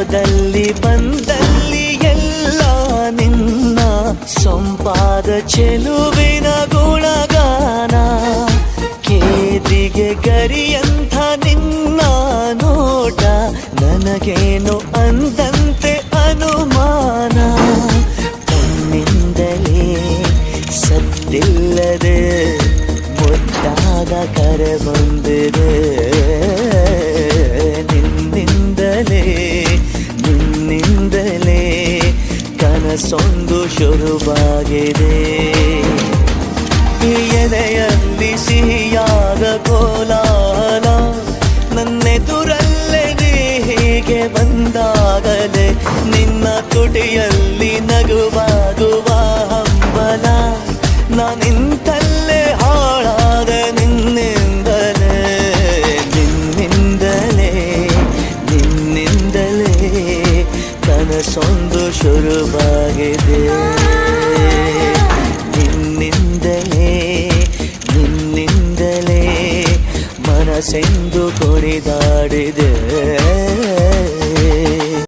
ಹೋದಲ್ಲಿ ಬಂದಲ್ಲಿ ಎಲ್ಲ ನಿನ್ನ ಸೊಂಪಾದ ಚೆಲುವಿನ ಗುಣಗಾನ. ಕೇದಿಗೆ ಗರಿಯಂಥ ನಿನ್ನ ನೋಟ ನನಗೇನು ಅಂದಂತೆ ಅನುಮಾನ. ಕಣ್ಣಿಂದಲೇ ಸದ್ದಿಲ್ಲದೆ ಮುದ್ದಾದ ಕರೆ ಬಂದಿದೆ. ನಿನ್ನಿಂದಲೇ ಕನಸೊಂದು ಶುರುವಾಗಿದೆ. ಎದೆಯಲ್ಲಿ ಸಿಹಿಯಾದ ಕೋಲಾಹಲ ನನ್ನೆದುರಲ್ಲೇ ನೀ ಹೀಗೆ ಬಂದಾಗಲೇ ನಿನ್ನ ತುಟಿಯಲ್ಲಿ ನಗುವಾಗುವ ಹಂಬಲ. ನಾನಿಂತಲ್ಲೇ ಹಾಳಾದ ನಿನ್ನಿಂದಲೇ ಕನಸೊಂದು ಶುರುವಾಗಿದೆ. ನಿನ್ನಿಂದಲೇ ಮನಸ್ಸೆಂದು ಕುಣಿದಾಡಿದೆ.